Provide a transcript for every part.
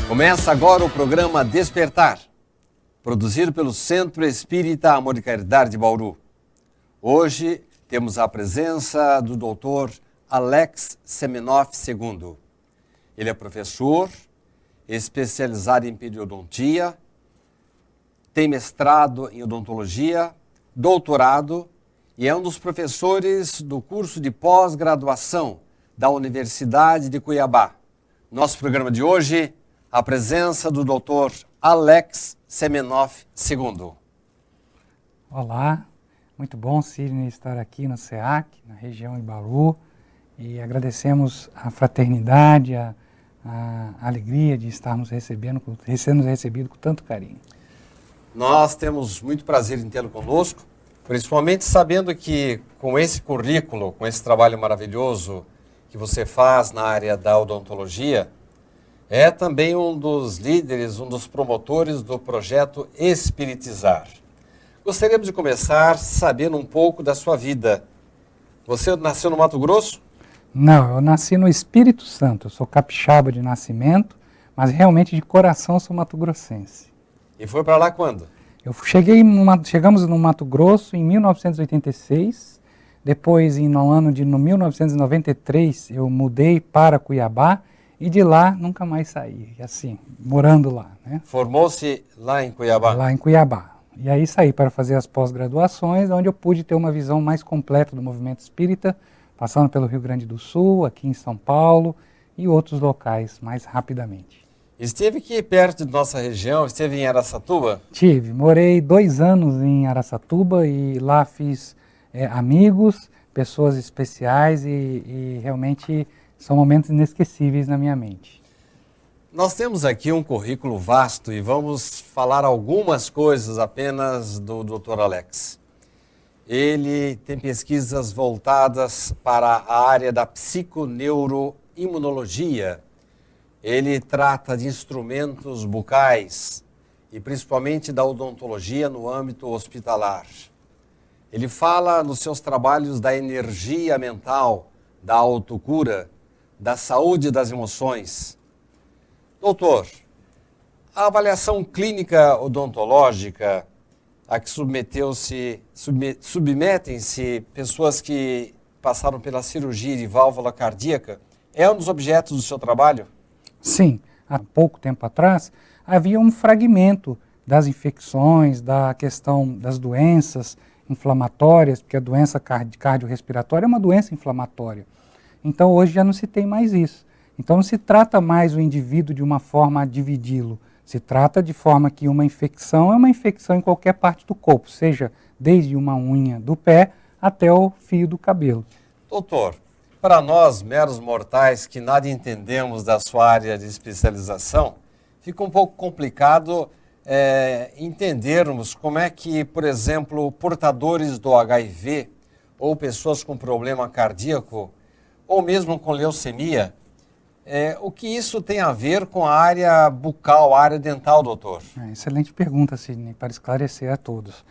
Começa agora o programa Despertar, produzido pelo Centro Espírita Amor e Caridade de Bauru. Hoje temos a presença do Dr. Alex Semenoff II. Ele é professor, especializado em periodontia, tem mestrado em odontologia, doutorado e é um dos professores do curso de pós-graduação da Universidade de Cuiabá. Nosso programa de hoje, a presença do Dr. Alex Semenoff II. Olá, muito bom, Sidney, estar aqui no SEAC, na região de Bauru, e agradecemos a fraternidade, a alegria de estarmos sendo recebidos com tanto carinho. Nós temos muito prazer em tê-lo conosco, principalmente sabendo que com esse currículo, com esse trabalho maravilhoso que você faz na área da odontologia, é também um dos líderes, um dos promotores do projeto Espiritizar. Gostaríamos de começar sabendo um pouco da sua vida. Você nasceu no Mato Grosso? Não, eu nasci no Espírito Santo, eu sou capixaba de nascimento, mas realmente de coração sou mato-grossense. E foi para lá quando? Chegamos no Mato Grosso em 1986, depois no ano de 1993 eu mudei para Cuiabá, e de lá nunca mais saí, assim, morando lá, né? Formou-se lá em Cuiabá? Lá em Cuiabá. E aí saí para fazer as pós-graduações, onde eu pude ter uma visão mais completa do movimento espírita, passando pelo Rio Grande do Sul, aqui em São Paulo e outros locais mais rapidamente. Esteve aqui perto de nossa região, esteve em Araçatuba? Morei 2 anos em Araçatuba e lá fiz amigos, pessoas especiais e realmente são momentos inesquecíveis na minha mente. Nós temos aqui um currículo vasto e vamos falar algumas coisas apenas do Dr. Alex. Ele tem pesquisas voltadas para a área da psiconeuroimunologia. Ele trata de instrumentos bucais e principalmente da odontologia no âmbito hospitalar. Ele fala nos seus trabalhos da energia mental, da autocura, da saúde das emoções. Doutor, a avaliação clínica odontológica a que submetem-se pessoas que passaram pela cirurgia de válvula cardíaca é um dos objetos do seu trabalho? Sim, há pouco tempo atrás havia um fragmento das infecções, da questão das doenças inflamatórias, porque a doença cardiorrespiratória é uma doença inflamatória. Então hoje já não se tem mais isso. Então não se trata mais o indivíduo de uma forma a dividi-lo. Se trata de forma que uma infecção é uma infecção em qualquer parte do corpo, seja desde uma unha do pé até o fio do cabelo. Doutor, para nós meros mortais que nada entendemos da sua área de especialização, fica um pouco complicado entendermos como é que, por exemplo, portadores do HIV ou pessoas com problema cardíaco ou mesmo com leucemia, o que isso tem a ver com a área bucal, a área dental, doutor? Excelente pergunta, Sidney, para esclarecer a todos.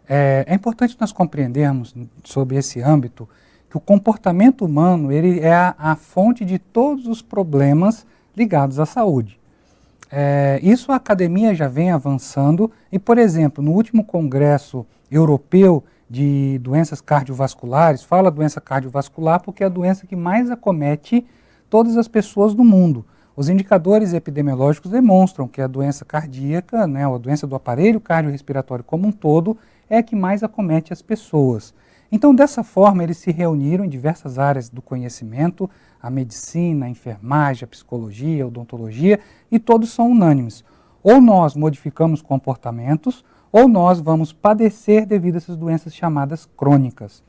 É importante nós compreendermos sobre esse âmbito que o comportamento humano ele é a fonte de todos os problemas ligados à saúde. Isso a academia já vem avançando e, por exemplo, no último congresso europeu de doenças cardiovasculares, fala doença cardiovascular porque é a doença que mais acomete todas as pessoas do mundo. Os indicadores epidemiológicos demonstram que a doença cardíaca, né, a doença do aparelho cardiorrespiratório como um todo, é a que mais acomete as pessoas. Então, dessa forma, eles se reuniram em diversas áreas do conhecimento, a medicina, a enfermagem, a psicologia, a odontologia, e todos são unânimes. Ou nós modificamos comportamentos, ou nós vamos padecer devido a essas doenças chamadas crônicas.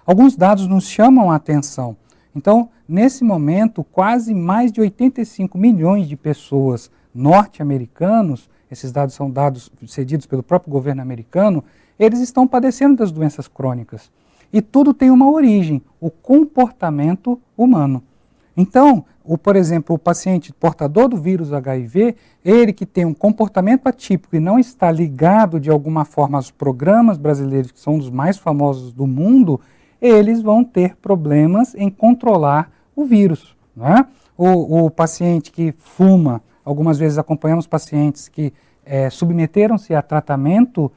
Alguns dados nos chamam a atenção. Então, nesse momento, quase mais de 85 milhões de pessoas norte-americanos, esses dados são dados cedidos pelo próprio governo americano, eles estão padecendo das doenças crônicas. E tudo tem uma origem, o comportamento humano. Então, por exemplo, o paciente portador do vírus HIV, ele que tem um comportamento atípico e não está ligado de alguma forma aos programas brasileiros, que são um dos mais famosos do mundo, eles vão ter problemas em controlar o vírus, né? O paciente que fuma Algumas vezes acompanhamos pacientes que submeteram-se a tratamento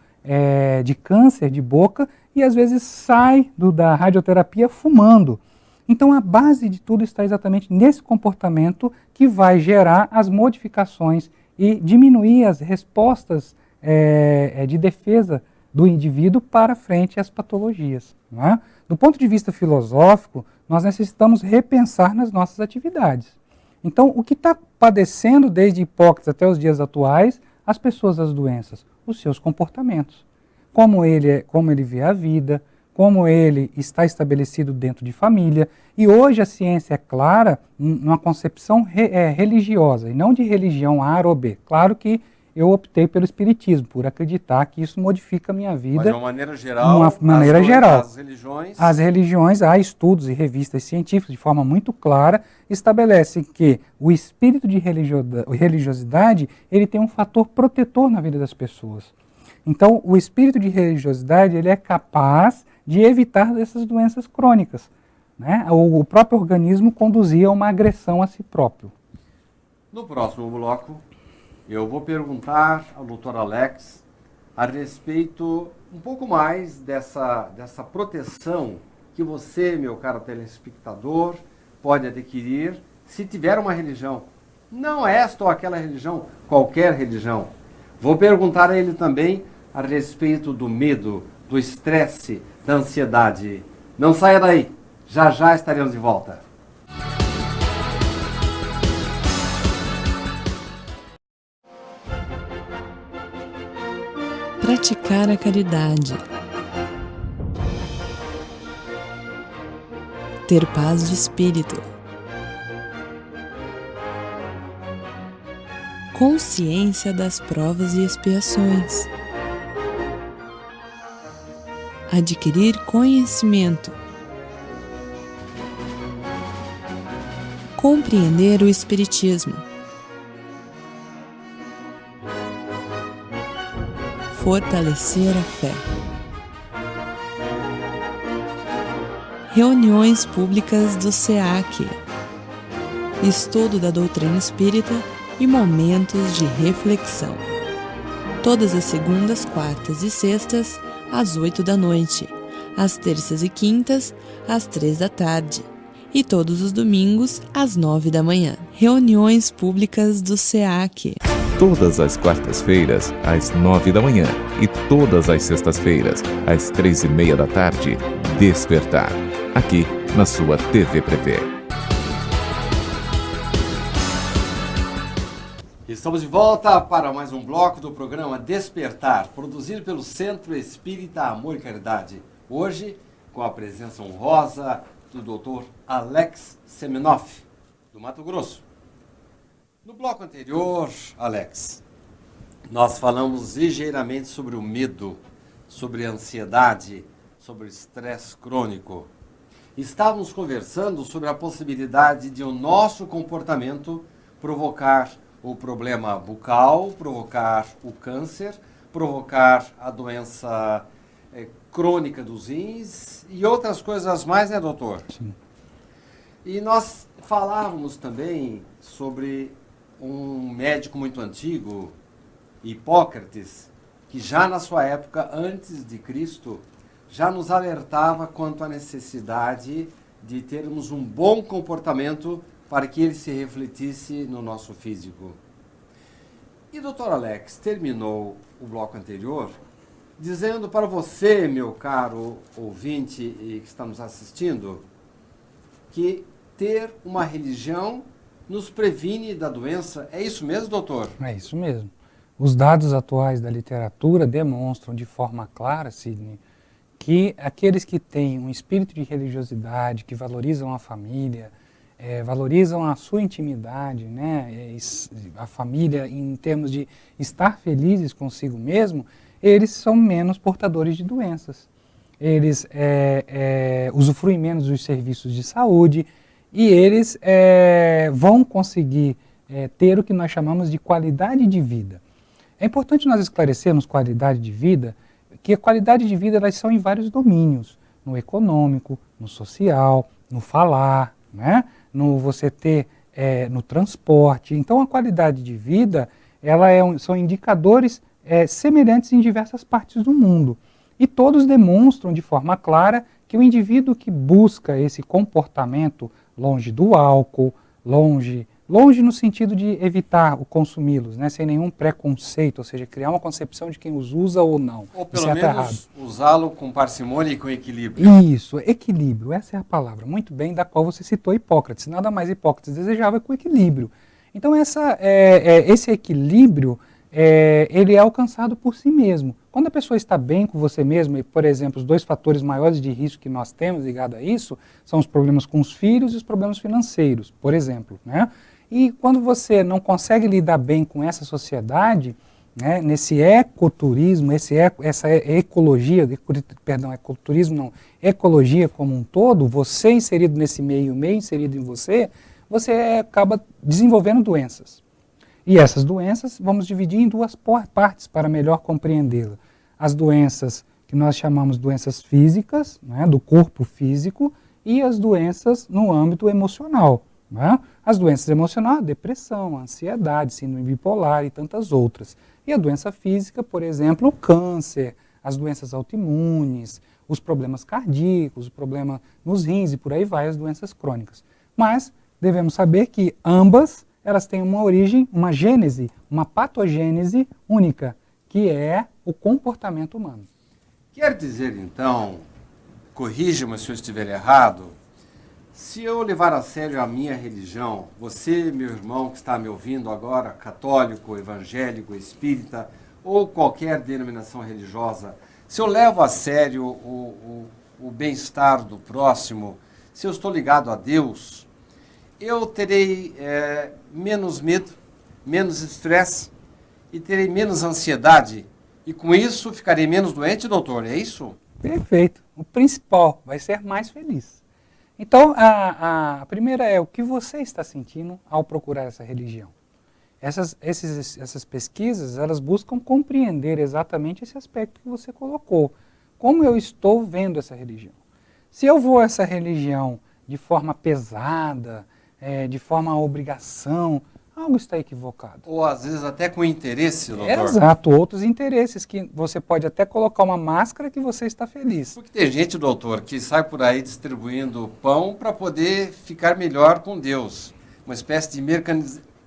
de câncer de boca e às vezes sai da radioterapia fumando. Então a base de tudo está exatamente nesse comportamento que vai gerar as modificações e diminuir as respostas de defesa do indivíduo para frente às patologias. Não é? Do ponto de vista filosófico, nós necessitamos repensar nas nossas atividades. Então, o que está padecendo desde Hipócrates até os dias atuais, as pessoas, as doenças? Os seus comportamentos. Como ele vê a vida, como ele está estabelecido dentro de família. E hoje a ciência é clara numa concepção religiosa, e não de religião A ou B. Claro que eu optei pelo espiritismo, por acreditar que isso modifica a minha vida. Mas de uma maneira geral, as religiões, há estudos e revistas científicas, de forma muito clara, estabelecem que o espírito de religiosidade, ele tem um fator protetor na vida das pessoas. Então, o espírito de religiosidade, ele é capaz de evitar essas doenças crônicas. Né? O próprio organismo conduzia a uma agressão a si próprio. No próximo bloco, eu vou perguntar ao Dr. Alex a respeito um pouco mais dessa proteção que você, meu caro telespectador, pode adquirir se tiver uma religião. Não esta ou aquela religião, qualquer religião. Vou perguntar a ele também a respeito do medo, do estresse, da ansiedade. Não saia daí, já já estaremos de volta. Praticar a caridade. Ter paz de espírito. Consciência das provas e expiações. Adquirir conhecimento. Compreender o Espiritismo. Fortalecer a fé. Reuniões públicas do SEAC. Estudo da doutrina espírita e momentos de reflexão. Todas as segundas, quartas e sextas, às 8 da noite. Às terças e quintas, às 3 da tarde. E todos os domingos, às 9 da manhã. Reuniões públicas do SEAC. Todas as quartas-feiras, às 9 da manhã. E todas as sextas-feiras, às 3:30 da tarde, Despertar. Aqui, na sua TV Prevê. Estamos de volta para mais um bloco do programa Despertar, produzido pelo Centro Espírita Amor e Caridade. Hoje, com a presença honrosa do Dr. Alex Semenoff, do Mato Grosso. No bloco anterior, Alex, nós falamos ligeiramente sobre o medo, sobre a ansiedade, sobre o estresse crônico. Estávamos conversando sobre a possibilidade de o nosso comportamento provocar o problema bucal, provocar o câncer, provocar a doença crônica dos rins e outras coisas mais, né, doutor? Sim. E nós falávamos também sobre um médico muito antigo, Hipócrates, que já na sua época, antes de Cristo, já nos alertava quanto à necessidade de termos um bom comportamento para que ele se refletisse no nosso físico. E Dr. Alex terminou o bloco anterior dizendo para você, meu caro ouvinte e que está nos assistindo, que ter uma religião nos previne da doença. É isso mesmo, doutor? É isso mesmo. Os dados atuais da literatura demonstram de forma clara, Sidney, que aqueles que têm um espírito de religiosidade, que valorizam a família, valorizam a sua intimidade, né, a família em termos de estar felizes consigo mesmo, eles são menos portadores de doenças. Eles usufruem menos dos serviços de saúde e eles vão conseguir ter o que nós chamamos de qualidade de vida. É importante nós esclarecermos qualidade de vida, que a qualidade de vida elas são em vários domínios, no econômico, no social, no falar, né? No você ter no transporte. Então, a qualidade de vida são indicadores semelhantes em diversas partes do mundo. E todos demonstram de forma clara que o indivíduo que busca esse comportamento longe do álcool, longe no sentido de evitar o consumi-los, né, sem nenhum preconceito, ou seja, criar uma concepção de quem os usa ou não. Ou pelo menos usá-lo com parcimônia e com equilíbrio. Isso, equilíbrio, essa é a palavra, muito bem, da qual você citou Hipócrates. Nada mais Hipócrates desejava que o equilíbrio. Então esse equilíbrio, ele é alcançado por si mesmo. Quando a pessoa está bem com você mesmo, e, por exemplo, os dois fatores maiores de risco que nós temos ligado a isso são os problemas com os filhos e os problemas financeiros, por exemplo, né? E quando você não consegue lidar bem com essa sociedade, né, nesse ecoturismo, essa ecologia, ecoturismo não, ecologia como um todo, você inserido nesse meio, o meio inserido em você, você acaba desenvolvendo doenças. E essas doenças vamos dividir em duas partes para melhor compreendê-la. As doenças que nós chamamos doenças físicas, né, do corpo físico, e as doenças no âmbito emocional. Né? As doenças emocionais, depressão, ansiedade, síndrome bipolar e tantas outras. E a doença física, por exemplo, o câncer, as doenças autoimunes, os problemas cardíacos, o problema nos rins e por aí vai, as doenças crônicas. Mas devemos saber que ambas elas têm uma origem, uma gênese, uma patogênese única, que é o comportamento humano. Quer dizer, então, corrija-me se eu estiver errado, se eu levar a sério a minha religião, você, meu irmão que está me ouvindo agora, católico, evangélico, espírita, ou qualquer denominação religiosa, se eu levo a sério o bem-estar do próximo, se eu estou ligado a Deus, eu terei menos medo, menos estresse e terei menos ansiedade. E com isso ficarei menos doente, doutor, é isso? Perfeito. O principal vai ser mais feliz. Então, a primeira é o que você está sentindo ao procurar essa religião. Essas pesquisas, elas buscam compreender exatamente esse aspecto que você colocou. Como eu estou vendo essa religião? Se eu vou a essa religião de forma pesada, de forma a obrigação, algo está equivocado. Ou às vezes até com interesse, doutor. Exato, outros interesses, que você pode até colocar uma máscara que você está feliz. Porque tem gente, doutor, que sai por aí distribuindo pão para poder ficar melhor com Deus. Uma espécie de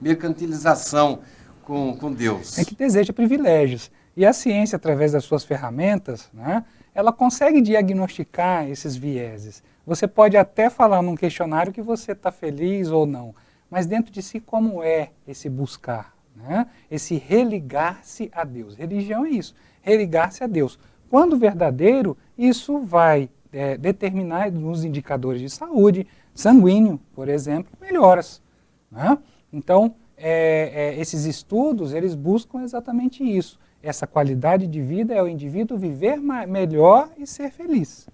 mercantilização com Deus. É que deseja privilégios. E a ciência, através das suas ferramentas, né, ela consegue diagnosticar esses vieses. Você pode até falar num questionário que você está feliz ou não, mas dentro de si como é esse buscar, né? Esse religar-se a Deus. Religião é isso, religar-se a Deus. Quando verdadeiro, isso vai determinar nos indicadores de saúde, sanguíneo, por exemplo, melhoras. Né? Então, esses estudos, eles buscam exatamente isso. Essa qualidade de vida é o indivíduo viver melhor e ser feliz.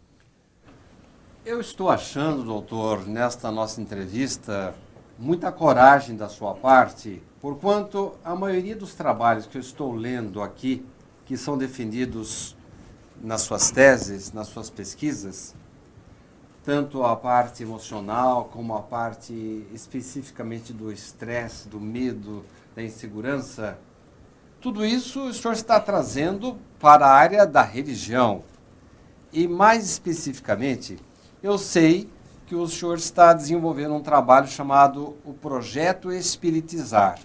Eu estou achando, doutor, nesta nossa entrevista, muita coragem da sua parte, porquanto a maioria dos trabalhos que eu estou lendo aqui, que são defendidos nas suas teses, nas suas pesquisas, tanto a parte emocional como a parte especificamente do estresse, do medo, da insegurança, tudo isso o senhor está trazendo para a área da religião. E mais especificamente, eu sei que o senhor está desenvolvendo um trabalho chamado o Projeto Espiritizar.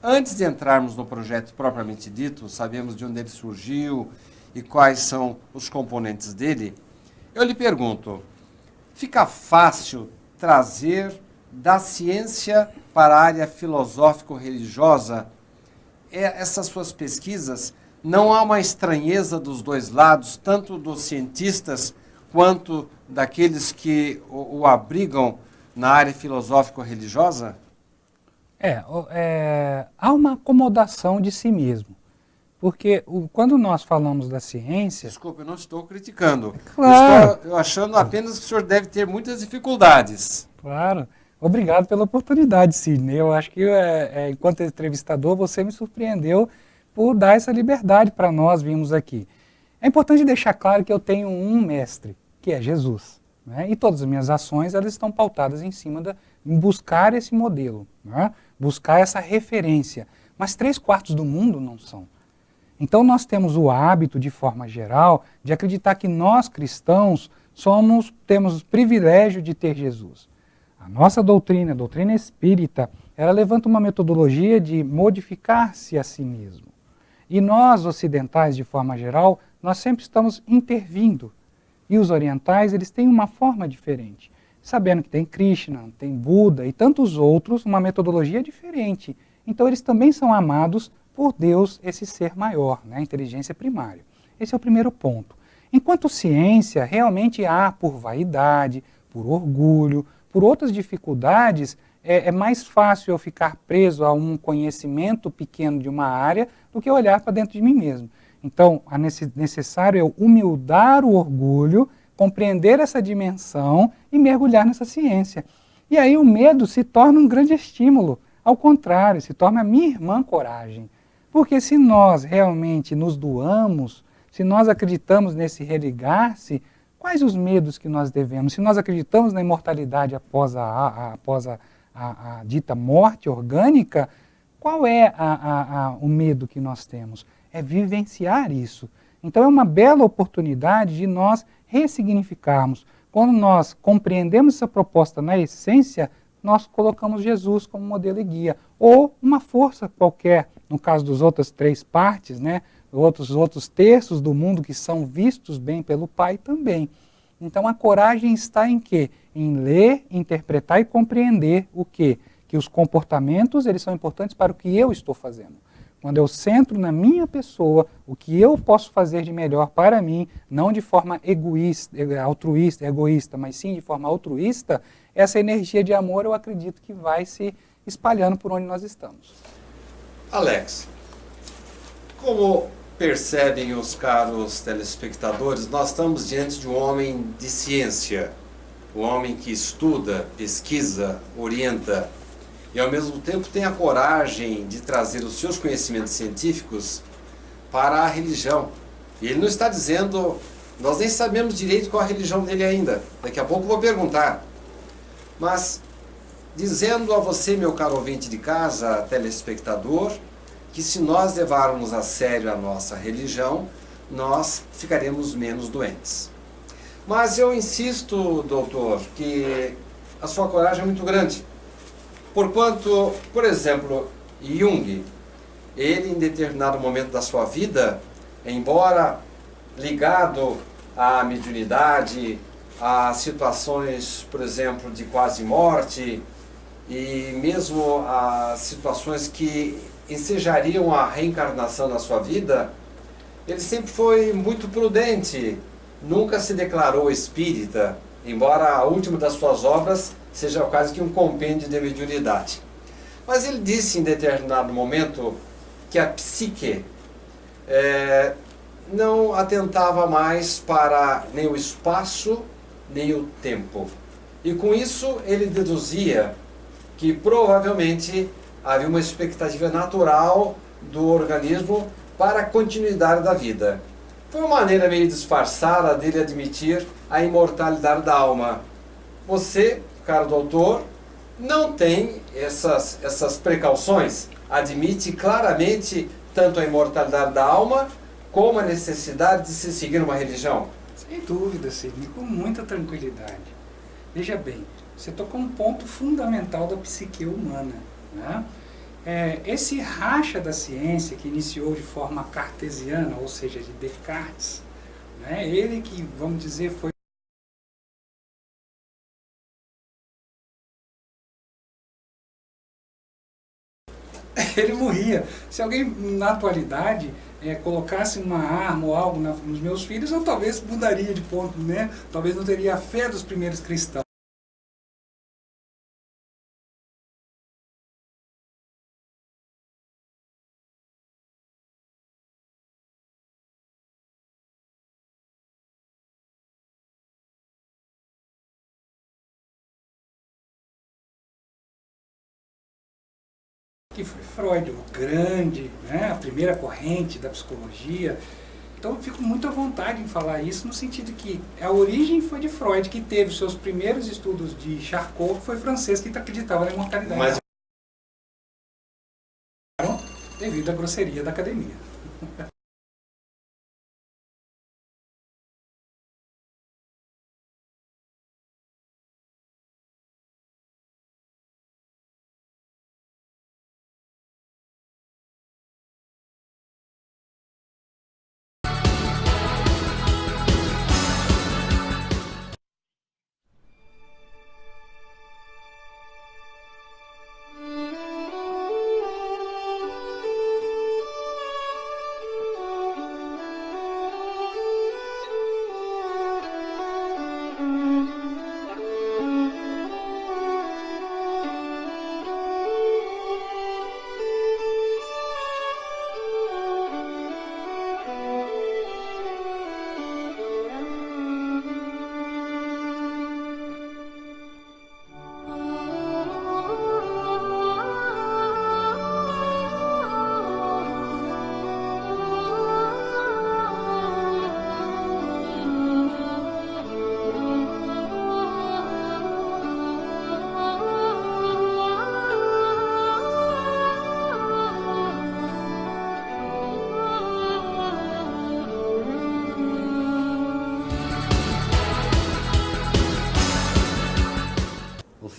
Antes de entrarmos no projeto propriamente dito, sabemos de onde ele surgiu e quais são os componentes dele, eu lhe pergunto, fica fácil trazer da ciência para a área filosófico-religiosa essas suas pesquisas? Não há uma estranheza dos dois lados, tanto dos cientistas quanto daqueles que o abrigam na área filosófico-religiosa? Há uma acomodação de si mesmo. Porque quando nós falamos da ciência... Desculpe, eu não estou criticando. Claro. Estou achando apenas que o senhor deve ter muitas dificuldades. Claro. Obrigado pela oportunidade, Sidney. Eu acho que, enquanto entrevistador, você me surpreendeu por dar essa liberdade para nós virmos aqui. É importante deixar claro que eu tenho um mestre, que é Jesus. né? E todas as minhas ações, elas estão pautadas em cima em buscar esse modelo, né? Buscar essa referência. Mas 3/4 do mundo não são. Então nós temos o hábito, de forma geral, de acreditar que nós cristãos temos o privilégio de ter Jesus. A nossa doutrina, a doutrina espírita, ela levanta uma metodologia de modificar-se a si mesmo. E nós, ocidentais, de forma geral, nós sempre estamos intervindo. E os orientais, eles têm uma forma diferente. Sabendo que tem Krishna, tem Buda e tantos outros, uma metodologia diferente. Então eles também são amados por Deus, esse ser maior, né? A inteligência primária. Esse é o primeiro ponto. Enquanto ciência, realmente há por vaidade, por orgulho, por outras dificuldades, é mais fácil eu ficar preso a um conhecimento pequeno de uma área do que olhar para dentro de mim mesmo. Então, é necessário eu humildar o orgulho, compreender essa dimensão e mergulhar nessa ciência. E aí o medo se torna um grande estímulo. Ao contrário, se torna a minha irmã coragem. Porque se nós realmente nos doamos, se nós acreditamos nesse religar-se, quais os medos que nós devemos? Se nós acreditamos na imortalidade após a dita morte orgânica, qual é o medo que nós temos? É vivenciar isso. Então é uma bela oportunidade de nós ressignificarmos. Quando nós compreendemos essa proposta na essência, nós colocamos Jesus como modelo e guia. Ou uma força qualquer, no caso das outras 3 partes, né? Outros terços do mundo que são vistos bem pelo Pai também. Então a coragem está em quê? Em ler, interpretar e compreender o quê? Que os comportamentos, eles são importantes para o que eu estou fazendo. Quando eu centro na minha pessoa, o que eu posso fazer de melhor para mim, não de forma altruísta, egoísta, mas sim de forma altruísta, essa energia de amor eu acredito que vai se espalhando por onde nós estamos. Alex, como percebem os caros telespectadores, nós estamos diante de um homem de ciência, um homem que estuda, pesquisa, orienta e ao mesmo tempo tem a coragem de trazer os seus conhecimentos científicos para a religião. E ele não está dizendo, nós nem sabemos direito qual a religião dele ainda, daqui a pouco eu vou perguntar, mas dizendo a você, meu caro ouvinte de casa, telespectador, que se nós levarmos a sério a nossa religião, nós ficaremos menos doentes. Mas eu insisto, doutor, que a sua coragem é muito grande. Porquanto, por exemplo, Jung, ele em determinado momento da sua vida, embora ligado à mediunidade, a situações, por exemplo, de quase morte, e mesmo a situações que ensejariam a reencarnação na sua vida, ele sempre foi muito prudente, nunca se declarou espírita, embora a última das suas obras seja quase que um compêndio de mediunidade. Mas ele disse em determinado momento que a psique não atentava mais para nem o espaço, nem o tempo. E com isso ele deduzia que provavelmente havia uma expectativa natural do organismo para a continuidade da vida. Foi uma maneira meio disfarçada dele admitir a imortalidade da alma. Você, caro doutor, não tem essas precauções, admite claramente tanto a imortalidade da alma como a necessidade de se seguir uma religião. Sem dúvida, Sidney, com muita tranquilidade. Veja bem, você tocou um ponto fundamental da psique humana, né? Esse racha da ciência que iniciou de forma cartesiana, ou seja, de Descartes, né? Ele que, vamos dizer, foi ele morria. Se alguém na atualidade colocasse uma arma ou algo nos meus filhos, eu talvez mudaria de ponto, né? Talvez não teria a fé dos primeiros cristãos. Que foi Freud, o grande, né, a primeira corrente da psicologia, Então eu fico muito à vontade em falar isso, no sentido que a origem foi de Freud, que teve seus primeiros estudos de Charcot, que foi francês, que acreditava na imortalidade. Mas devido à grosseria da academia.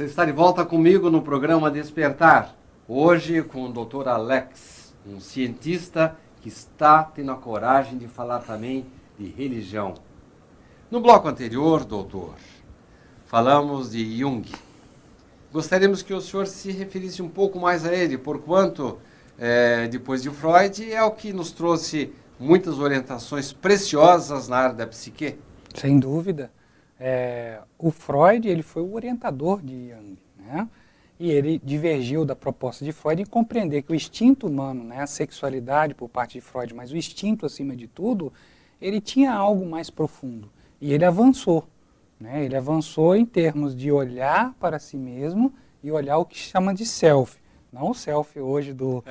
você está de volta comigo no programa Despertar. Hoje com o Dr. Alex, um cientista que está tendo a coragem de falar também de religião. No bloco anterior, doutor, falamos de Jung. Gostaríamos que o senhor se referisse um pouco mais a ele, porquanto, depois de Freud, é o que nos trouxe muitas orientações preciosas na área da psique. Sem dúvida. O Freud, ele foi o orientador de Jung, né? E ele divergiu da proposta de Freud em compreender que o instinto humano, né, a sexualidade por parte de Freud, mas o instinto acima de tudo, ele tinha algo mais profundo. E ele avançou, né? Ele avançou em termos de olhar para si mesmo e olhar o que chama de self. Não o self hoje dos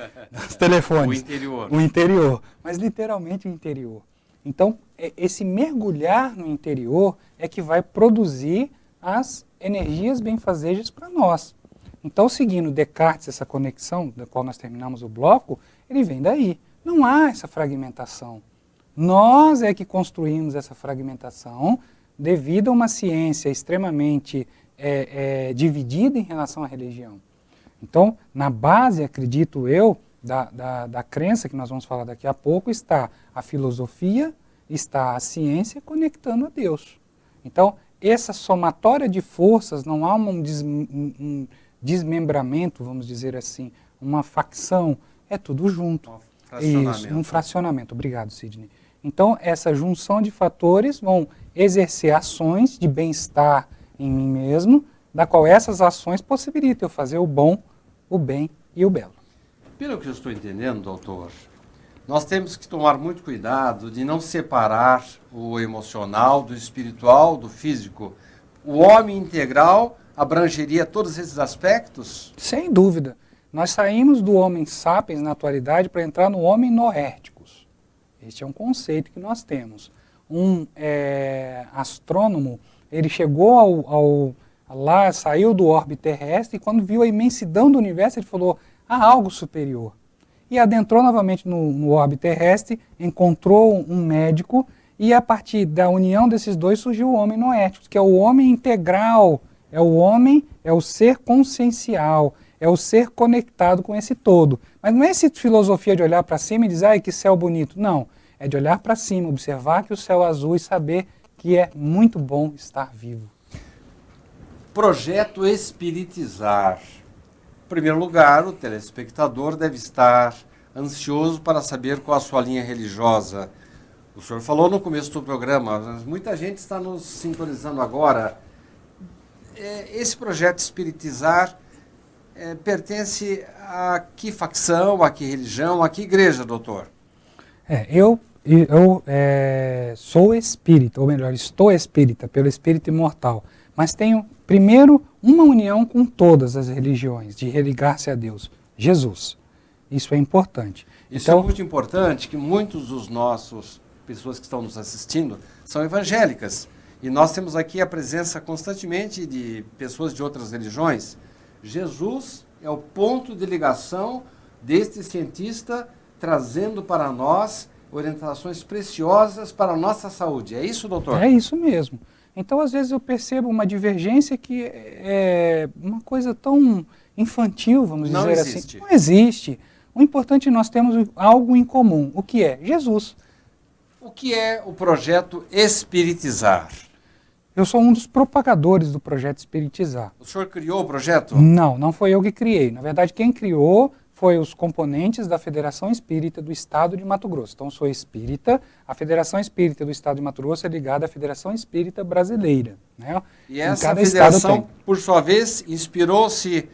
telefones. O interior. O interior, mas literalmente o interior. Então, esse mergulhar no interior é que vai produzir as energias benfazejas para nós. Então, seguindo Descartes, essa conexão, da qual nós terminamos o bloco, ele vem daí. Não há essa fragmentação. Nós é que construímos essa fragmentação devido a uma ciência extremamente dividida em relação à religião. Então, na base, acredito eu, da crença que nós vamos falar daqui a pouco, está a filosofia, está a ciência conectando a Deus. Então, essa somatória de forças, não há um desmembramento, vamos dizer assim, uma facção, é tudo junto. Isso, um fracionamento. Obrigado, Sidney. Então, essa junção de fatores vão exercer ações de bem-estar em mim mesmo, da qual essas ações possibilitam eu fazer o bom, o bem e o belo. Pelo que eu estou entendendo, doutor, nós temos que tomar muito cuidado de não separar o emocional do espiritual, do físico. O homem integral abrangeria todos esses aspectos? Sem dúvida. Nós saímos do homem sapiens na atualidade para entrar no homem noérticos. Este é um conceito que nós temos. Um astrônomo, ele chegou lá, saiu do orbe terrestre e quando viu a imensidão do universo, ele falou, há algo superior. E adentrou novamente no orbe terrestre, encontrou um médico e a partir da união desses dois surgiu o homem noético, que é o homem integral, é o homem, é o ser consciencial, é o ser conectado com esse todo. Mas não é essa filosofia de olhar para cima e dizer, ai, que céu bonito. Não, é de olhar para cima, observar que o céu é azul e saber que é muito bom estar vivo. Projeto Espiritizar. Em primeiro lugar, o telespectador deve estar ansioso para saber qual a sua linha religiosa. O senhor falou no começo do programa, mas muita gente está nos sintonizando agora. Esse projeto Espiritizar pertence a que facção, a que religião, a que igreja, doutor? Eu sou espírita, ou melhor, estou espírita, pelo espírito imortal. Mas tenho, primeiro, uma união com todas as religiões, de religar-se a Deus, Jesus. Isso é importante. Isso é muito importante, que muitos dos nossos pessoas que estão nos assistindo são evangélicas. E nós temos aqui a presença constantemente de pessoas de outras religiões. Jesus é o ponto de ligação deste cientista, trazendo para nós orientações preciosas para a nossa saúde. É isso, doutor? É isso mesmo. Então, às vezes, eu percebo uma divergência que é uma coisa tão infantil, vamos dizer assim. Não existe. O importante é nós temos algo em comum. O que é? Jesus. O que é o projeto Espiritizar? Eu sou um dos propagadores do projeto Espiritizar. O senhor criou o projeto? Não, não foi eu que criei. Na verdade, quem criou foi os componentes da Federação Espírita do Estado de Mato Grosso. Então, eu sou espírita, a Federação Espírita do Estado de Mato Grosso é ligada à Federação Espírita Brasileira. Né? E essa federação, por sua vez, inspirou-se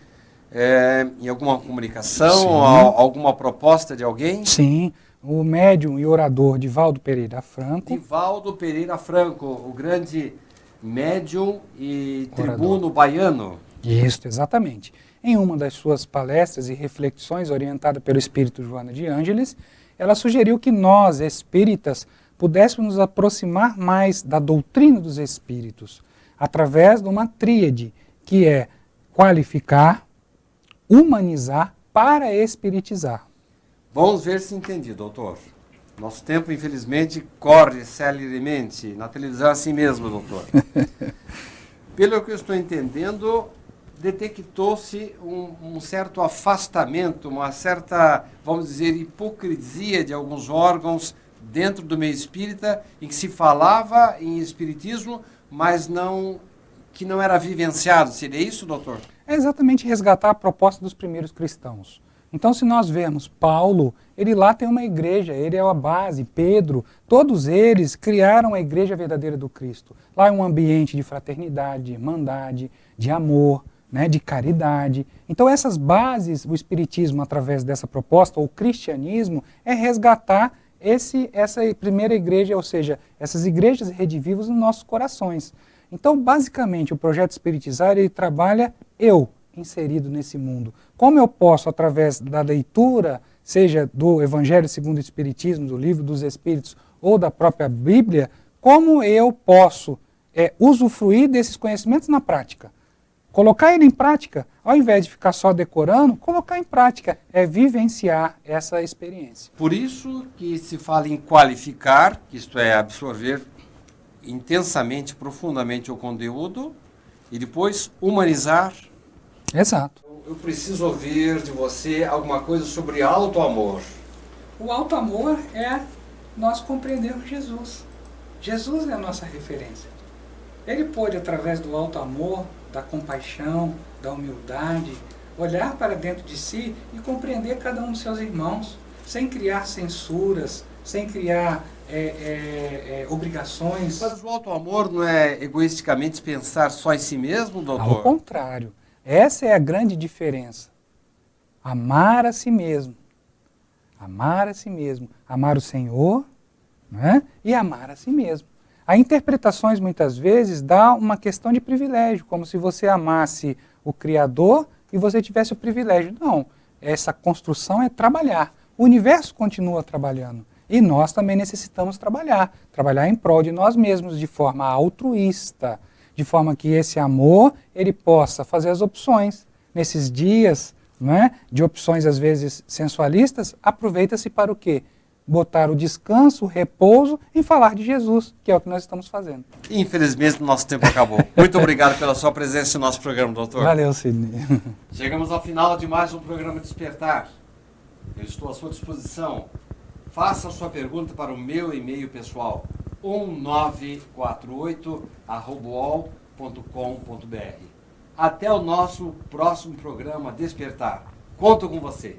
em alguma comunicação, alguma proposta de alguém? Sim, o médium e orador Divaldo Pereira Franco. Divaldo Pereira Franco, o grande médium e tribuno baiano. Isso, exatamente. Em uma das suas palestras e reflexões orientada pelo espírito Joana de Ângeles, ela sugeriu que nós, espíritas, pudéssemos nos aproximar mais da doutrina dos espíritos, através de uma tríade, que é qualificar, humanizar para espiritizar. Vamos ver se entendi, doutor. Nosso tempo, infelizmente, corre celeremente. Na televisão é assim mesmo, doutor. Pelo que eu estou entendendo, detectou-se um certo afastamento, uma certa, vamos dizer, hipocrisia de alguns órgãos dentro do meio espírita, em que se falava em espiritismo, mas que não era vivenciado. Seria isso, doutor? É exatamente resgatar a proposta dos primeiros cristãos. Então, se nós vemos Paulo, ele lá tem uma igreja, ele é a base, Pedro, todos eles criaram a igreja verdadeira do Cristo. Lá é um ambiente de fraternidade, de irmandade, de amor, né, de caridade. Então, essas bases, o espiritismo, através dessa proposta, ou o cristianismo, é resgatar essa primeira igreja, ou seja, essas igrejas redivivas nos nossos corações. Então, basicamente, o projeto Espiritizar, ele trabalha eu inserido nesse mundo. Como eu posso, através da leitura, seja do Evangelho segundo o Espiritismo, do Livro dos Espíritos, ou da própria Bíblia, como eu posso usufruir desses conhecimentos na prática? Colocar ele em prática, ao invés de ficar só decorando, colocar em prática, é vivenciar essa experiência. Por isso que se fala em qualificar, que isto é absorver intensamente, profundamente o conteúdo, e depois humanizar. Exato. Eu preciso ouvir de você alguma coisa sobre alto amor. O alto amor é nós compreendermos Jesus. Jesus é a nossa referência. Ele pôde, através do alto amor, da compaixão, da humildade, olhar para dentro de si e compreender cada um dos seus irmãos, sem criar censuras, sem criar obrigações. Mas o alto amor não é egoisticamente pensar só em si mesmo, doutor? Ao contrário. Essa é a grande diferença. Amar a si mesmo. Amar a si mesmo. Amar o Senhor, né? E amar a si mesmo. Há interpretações, muitas vezes, dá uma questão de privilégio, como se você amasse o Criador e você tivesse o privilégio. Não, essa construção é trabalhar. O universo continua trabalhando. E nós também necessitamos trabalhar em prol de nós mesmos, de forma altruísta, de forma que esse amor ele possa fazer as opções. Nesses dias, né, de opções às vezes sensualistas, aproveita-se para o quê? Botar o descanso, o repouso em falar de Jesus, que é o que nós estamos fazendo. Infelizmente, o nosso tempo acabou. Muito obrigado pela sua presença no nosso programa, doutor. Valeu, Sidney. Chegamos ao final de mais um programa Despertar. Eu estou à sua disposição. Faça a sua pergunta para o meu e-mail pessoal, 1948@uol.com.br. Até o nosso próximo programa Despertar. Conto com você.